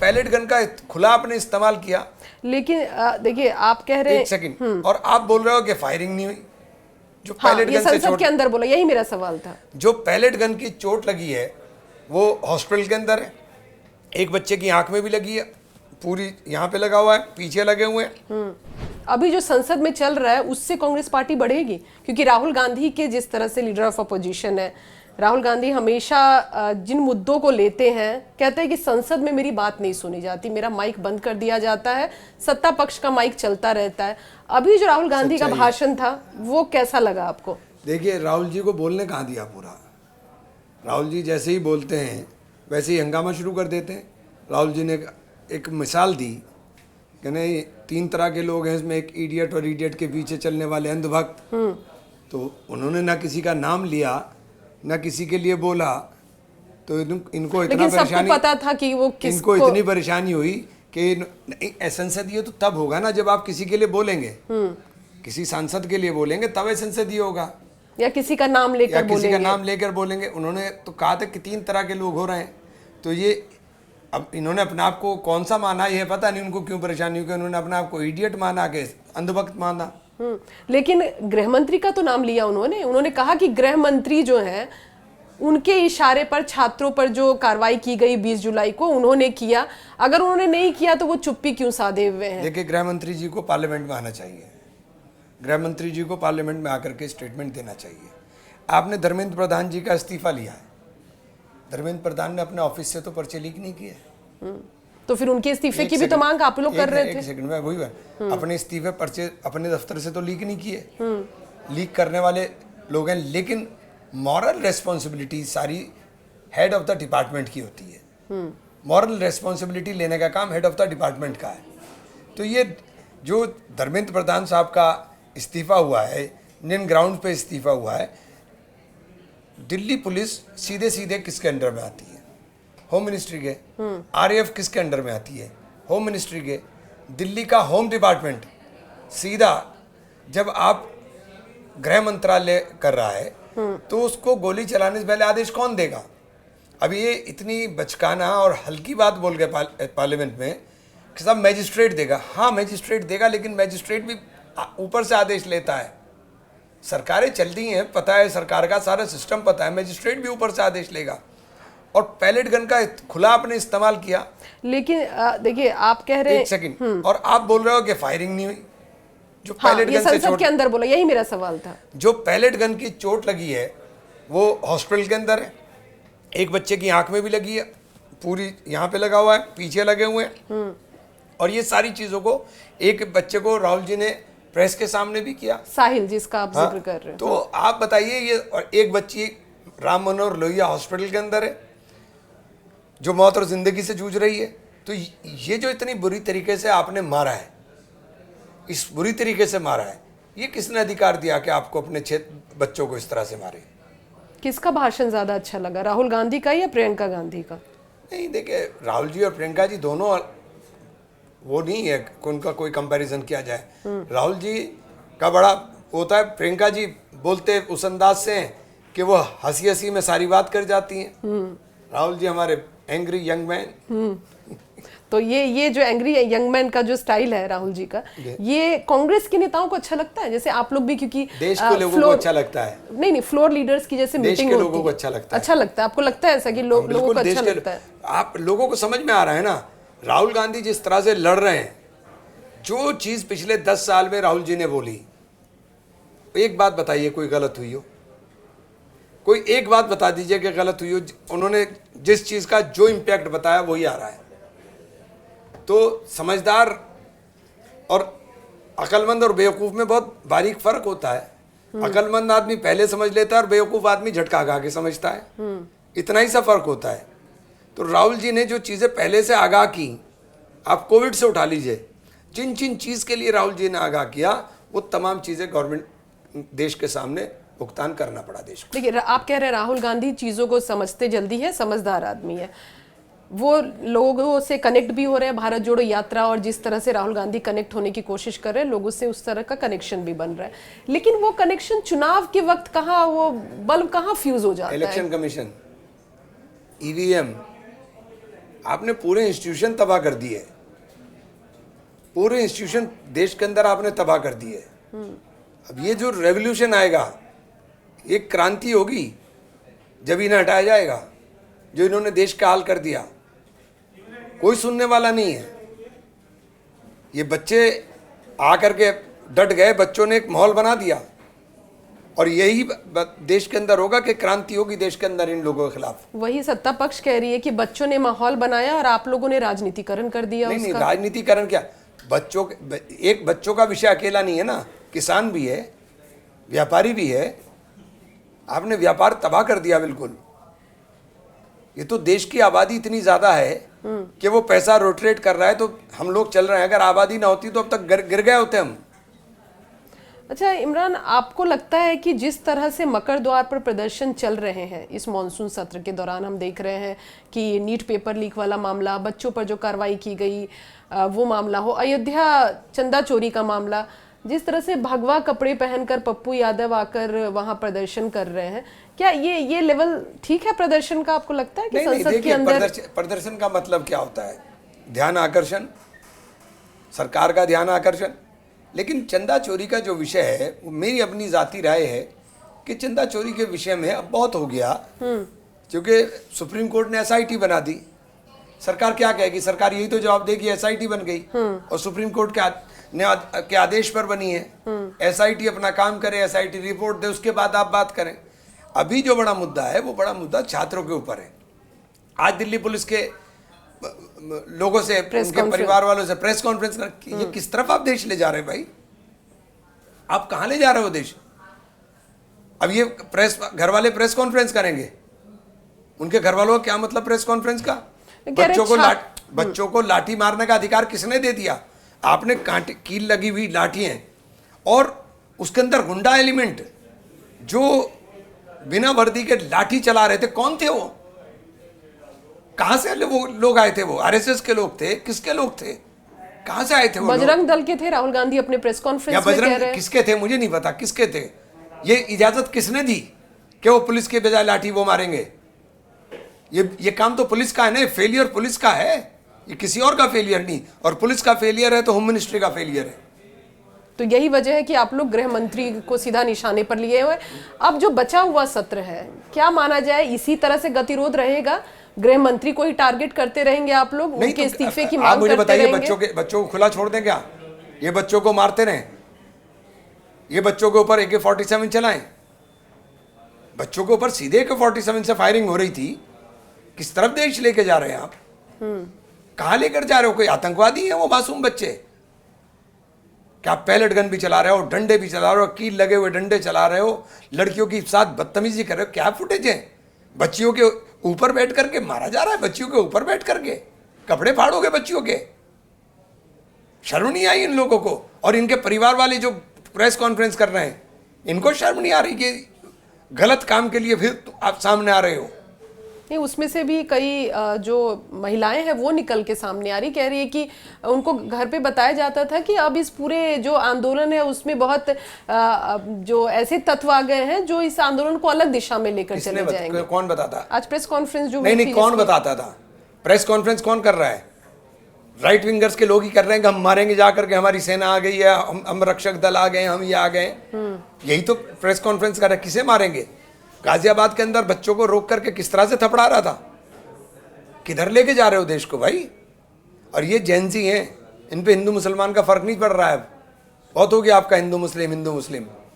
Pellet gun का खुला आपने इस्तेमाल किया। लेकिन देखिए आप कह रहे हैं, एक सेकंड, और आप बोल रहे हो कि फायरिंग नहीं हुई। जो हाँ, पैलेट ये गन से संसद चोट, के अंदर बोला, यही मेरा सवाल था। जो पैलेट गन की चोट लगी है वो हॉस्पिटल के अंदर है, एक बच्चे की आंख में भी लगी है, पूरी यहाँ पे लगा हुआ है, पीछे लगे हुए हैं। अभी जो संसद में चल रहा है उससे कांग्रेस पार्टी बढ़ेगी, क्योंकि राहुल गांधी के जिस तरह से लीडर ऑफ अपोजिशन है, राहुल गांधी हमेशा जिन मुद्दों को लेते हैं, कहते हैं कि संसद में मेरी बात नहीं सुनी जाती, मेरा माइक बंद कर दिया जाता है, सत्ता पक्ष का माइक चलता रहता है। अभी जो राहुल गांधी का भाषण था वो कैसा लगा आपको? देखिए, राहुल जी को बोलने कहाँ दिया पूरा। राहुल जी जैसे ही बोलते हैं वैसे ही हंगामा शुरू कर देते हैं। राहुल जी ने एक मिसाल दी कि नहीं, 3 तरह के लोग हैं इसमें, एक इडियट और इडियट के पीछे चलने वाले अंधभक्त। तो उन्होंने ना किसी का नाम लिया ना किसी के लिए बोला, तो इनको इतना परेशानी, पता था कि वो इनको इतनी परेशानी हुई कि संसदीय तो तब होगा ना जब आप किसी के लिए बोलेंगे, किसी सांसद के लिए बोलेंगे तब संसदीय होगा, या किसी का नाम लेकर बोलेंगे, किसी का नाम लेकर बोलेंगे। उन्होंने तो कहा था कि 3 तरह के लोग हो रहे हैं। तो ये अब इन्होंने अपने आप को कौन सा माना, ये पता नहीं उनको क्यों परेशानी हुई कि उन्होंने अपने आप को इडियट माना कि अंधभक्त माना। लेकिन गृह मंत्री का तो नाम लिया उन्होंने कहा कि गृह मंत्री जो हैं उनके इशारे पर छात्रों पर जो कार्रवाई की गई 20 जुलाई को उन्होंने किया, अगर उन्होंने नहीं किया तो वो चुप्पी क्यों साधे हुए हैं? देखिए, गृह मंत्री जी को पार्लियामेंट में आना चाहिए, गृह मंत्री जी को पार्लियामेंट में आकर के स्टेटमेंट देना चाहिए। आपने धर्मेंद्र प्रधान जी का इस्तीफा लिया है, धर्मेंद्र प्रधान ने अपने ऑफिस से तो पर्चे लीक नहीं किए, तो फिर उनके इस्तीफे की भी तो मांग आप लोग कर रहे थे। एक सेकंड में वही अपने इस्तीफे पर्चे अपने दफ्तर से तो लीक नहीं किए, लीक करने वाले लोग हैं, लेकिन मॉरल रेस्पॉन्सिबिलिटी सारी हेड ऑफ द डिपार्टमेंट की होती है। मॉरल रेस्पॉन्सिबिलिटी लेने का काम हेड ऑफ द डिपार्टमेंट का है। तो ये जो धर्मेंद्र प्रधान साहब का इस्तीफा हुआ है, जिन ग्राउंड पे इस्तीफा हुआ है, दिल्ली पुलिस सीधे सीधे किसके अंडर में आती है? होम मिनिस्ट्री के। आरएएफ किसके अंडर में आती है? होम मिनिस्ट्री के। दिल्ली का होम डिपार्टमेंट सीधा, जब आप गृह मंत्रालय कर रहा है तो उसको गोली चलाने से पहले आदेश कौन देगा? अब ये इतनी बचकाना और हल्की बात बोल गए पार्लियामेंट में कि सब मैजिस्ट्रेट देगा। हाँ, मैजिस्ट्रेट देगा, लेकिन मैजिस्ट्रेट भी ऊपर से आदेश लेता है। सरकारें चलती हैं, पता है सरकार का सारा सिस्टम पता है, मैजिस्ट्रेट भी ऊपर से आदेश लेगा। और पैलेट गन का खुला आपने इस्तेमाल किया। लेकिन देखिए आप कह रहे हैं, एक सेकंड, और आप बोल रहे हो कि फायरिंग नहीं हुई। जो हाँ, पैलेट ये गन से संसद के अंदर बोला, यही मेरा सवाल था। जो पैलेट गन की चोट लगी है वो हॉस्पिटल के अंदर है, एक बच्चे की आंख में भी लगी है, पूरी यहाँ पे लगा हुआ है, पीछे लगे हुए हैं। और ये सारी चीजों को एक बच्चे को राहुल जी ने प्रेस के सामने भी किया, साहिल जिसका आप जिक्र कर रहे हैं। तो आप बताइए, ये और एक बच्ची राम मनोहर लोहिया हॉस्पिटल के अंदर है जो मौत और जिंदगी से जूझ रही है। तो ये जो इतनी बुरी तरीके से आपने मारा है, इस बुरी तरीके से मारा है, ये किसने अधिकार दिया कि आपको अपने बच्चों को इस तरह से मारे? किसका भाषण ज्यादा अच्छा लगा, राहुल गांधी का या प्रियंका गांधी का? नहीं, देखिए, राहुल जी और प्रियंका जी दोनों, वो नहीं है कि उनका कोई कंपैरिजन किया जाए। राहुल जी का बड़ा होता है, प्रियंका जी बोलते उस अंदाज से हैं कि वो हंसी हंसी में सारी बात कर जाती हैं। राहुल जी हमारे एंग्री यंग मैन। तो ये जो एंग्री यंग मैन का जो स्टाइल है राहुल जी का, ये कांग्रेस के नेताओं को अच्छा लगता है? जैसे आप लोग भी, क्योंकि देश के लोगों को अच्छा लगता है। नहीं, फ्लोर लीडर्स की जैसे मीटिंग होती है, लोगों को अच्छा लगता है। अच्छा लगता है आपको? लगता है ऐसा कि लोगों को अच्छा लगता है? आप लोगों को समझ में आ रहा है ना, राहुल गांधी जिस तरह से लड़ रहे हैं, जो चीज पिछले 10 साल में राहुल जी ने बोली, एक बात बताइए कोई गलत हुई हो? कोई एक बात बता दीजिए कि गलत हुई हो। उन्होंने जिस चीज का जो इम्पैक्ट बताया वही आ रहा है। तो समझदार और अक्लमंद और बेवकूफ में बहुत बारीक फर्क होता है। अक्लमंद आदमी पहले समझ लेता है और बेवकूफ आदमी झटका खा के समझता है, इतना ही सा फर्क होता है। तो राहुल जी ने जो चीजें पहले से आगाह की, आप कोविड से उठा लीजिए, जिन जिन चीज के लिए राहुल जी ने आगाह किया, वो तमाम चीजें गवर्नमेंट देश के सामने भुगतान करना पड़ा देश को। देखिए, आप कह रहे हैं राहुल गांधी चीजों को समझते जल्दी है, समझदार आदमी है, वो लोगों से कनेक्ट भी हो रहे हैं। भारत जोड़ो यात्रा और जिस तरह से राहुल गांधी कनेक्ट होने की कोशिश कर रहे हैं, लोगों से उस तरह का कनेक्शन भी बन रहा है। लेकिन वो कनेक्शन चुनाव के वक्त कहाँ, वो बल्ब कहाँ फ्यूज हो जाता है? इलेक्शन कमीशन, ईवीएम, आपने पूरे इंस्टीट्यूशन तबाह कर दिए, पूरे इंस्टीट्यूशन देश के अंदर आपने तबाह कर दिए। अब ये जो रेवोल्यूशन आएगा, ये क्रांति होगी जब इन्हें हटाया जाएगा, जो इन्होंने देश का हाल कर दिया। कोई सुनने वाला नहीं है। ये बच्चे आकर के डट गए, बच्चों ने एक माहौल बना दिया, और यही देश के अंदर होगा कि क्रांति होगी देश के अंदर इन लोगों के खिलाफ। वही सत्ता पक्ष कह रही है कि बच्चों ने माहौल बनाया और आप लोगों ने राजनीतिकरण कर दिया। नहीं, राजनीतिकरण क्या, बच्चों का विषय अकेला नहीं है ना, किसान भी है, व्यापारी भी है। आपने व्यापार तबाह कर दिया बिल्कुल। ये तो देश की आबादी इतनी ज्यादा है कि वो पैसा रोटेट कर रहा है, तो हम लोग चल रहे हैं। अगर आबादी ना होती तो अब तक गिर गए होते हम। अच्छा इमरान, आपको लगता है कि जिस तरह से मकर द्वार पर प्रदर्शन चल रहे हैं इस मॉनसून सत्र के दौरान, हम देख रहे हैं कि नीट पेपर लीक वाला मामला, बच्चों पर जो कार्रवाई की गई वो मामला हो, अयोध्या चंदा चोरी का मामला, जिस तरह से भगवा कपड़े पहनकर पप्पू यादव आकर वहां प्रदर्शन कर रहे हैं, क्या ये लेवल ठीक है प्रदर्शन का? आपको लगता है कि संसद के अंदर प्रदर्शन का मतलब क्या होता है? ध्यान आकर्षण, सरकार का ध्यान आकर्षण। लेकिन चंदा चोरी का जो विषय है, मेरी अपनी जाती राय है कि चंदा चोरी के विषय में अब बहुत हो गया, क्योंकि सुप्रीम कोर्ट ने एसआईटी बना दी। सरकार क्या कहेगी? सरकार यही तो जवाब देगी एसआईटी बन गई, और सुप्रीम कोर्ट के आदेश पर बनी है। एसआईटी अपना काम करे, एसआईटी रिपोर्ट दे, उसके बाद आप बात करें। अभी जो बड़ा मुद्दा है वो बड़ा मुद्दा छात्रों के ऊपर है। आज दिल्ली पुलिस के लोगों से, उनके परिवार वालों से प्रेस कॉन्फ्रेंस कर, ये किस तरफ आप देश ले जा रहे हैं भाई? आप कहां ले जा रहे हो देश? अब ये घर वाले प्रेस कॉन्फ्रेंस करेंगे, उनके घर वालों का क्या मतलब प्रेस कॉन्फ्रेंस का? बच्चों को लाठी मारने का अधिकार किसने दे दिया? आपने कील लगी हुई लाठी है, और उसके अंदर गुंडा एलिमेंट जो बिना वर्दी के लाठी चला रहे थे, कौन थे वो? कहां से वो लोग आए थे? वो आरएसएस के लोग थे? किसके लोग थे? कहां से आए थे वो? बजरंग दल के थे। राहुल गांधी अपने प्रेस कॉन्फ्रेंस में कह रहे हैं। किसके थे मुझे नहीं पता, किसके थे? ये इजाजत किसने दी कि वो पुलिस के बजाय लाठी वो मारेंगे? ये काम तो पुलिस का है ना, फेलियर पुलिस का है, ये किसी और का फेलियर नहीं। और पुलिस का फेलियर है तो होम मिनिस्ट्री का फेलियर है। तो यही वजह है कि आप लोग गृह मंत्री को सीधा निशाने पर लिए हुए। अब जो बचा हुआ सत्र है, क्या माना जाए इसी तरह से गतिरोध रहेगा? गृह मंत्री को ही टारगेट करते रहेंगे आप लोग, उनके इस्तीफे की मांग करते रहेंगे? बच्चों को खुला छोड़ दें क्या? ये बच्चों को मारते रहे, ये बच्चों के ऊपर AK-47 चलाएं? बच्चों के ऊपर सीधे AK-47 से फायरिंग हो रही थी। किस तरफ देश लेके जा रहे हैं आप? कहां लेकर जा रहे हो? कोई आतंकवादी है वो मासूम बच्चे? क्या आप पैलेट गन भी चला रहे हो, डंडे भी चला रहे हो, कील लगे हुए डंडे चला रहे हो, लड़कियों के साथ बदतमीजी कर रहे हो? क्या फुटेज है? बच्चियों के ऊपर बैठ करके मारा जा रहा है, बच्चियों के ऊपर बैठ करके कपड़े फाड़ोगे बच्चियों के? शर्म नहीं आई इन लोगों को? और इनके परिवार वाले जो प्रेस कॉन्फ्रेंस कर रहे हैं, इनको शर्म नहीं आ रही कि गलत काम के लिए फिर आप सामने आ रहे हो? नहीं, उसमें से भी कई जो महिलाएं हैं वो निकल के सामने आ रही, कह रही है कि उनको घर पे बताया जाता था कि अब इस पूरे जो आंदोलन है उसमें बहुत जो ऐसे तत्व आ गए हैं जो इस आंदोलन को अलग दिशा में लेकर चले जाएंगे। कौन बताता? आज प्रेस कॉन्फ्रेंस जो नहीं, कौन बताता था? प्रेस कॉन्फ्रेंस कौन कर रहा है? राइट विंगर्स के लोग ही कर रहे हैं कि हम मारेंगे जाकर के, हमारी सेना आ गई है, हम रक्षक दल आ गए, हम ये आ गए। यही तो प्रेस कॉन्फ्रेंस कर रहे हैं। किसे मारेंगे? गाजियाबाद के अंदर बच्चों को रोक करके किस तरह से थपड़ा रहा था? किधर लेके जा रहे हो देश को भाई? और ये जेंजी हैं, इन पे हिंदू मुसलमान का फर्क नहीं पड़ रहा है। बहुत हो गया आपका हिंदू मुस्लिम।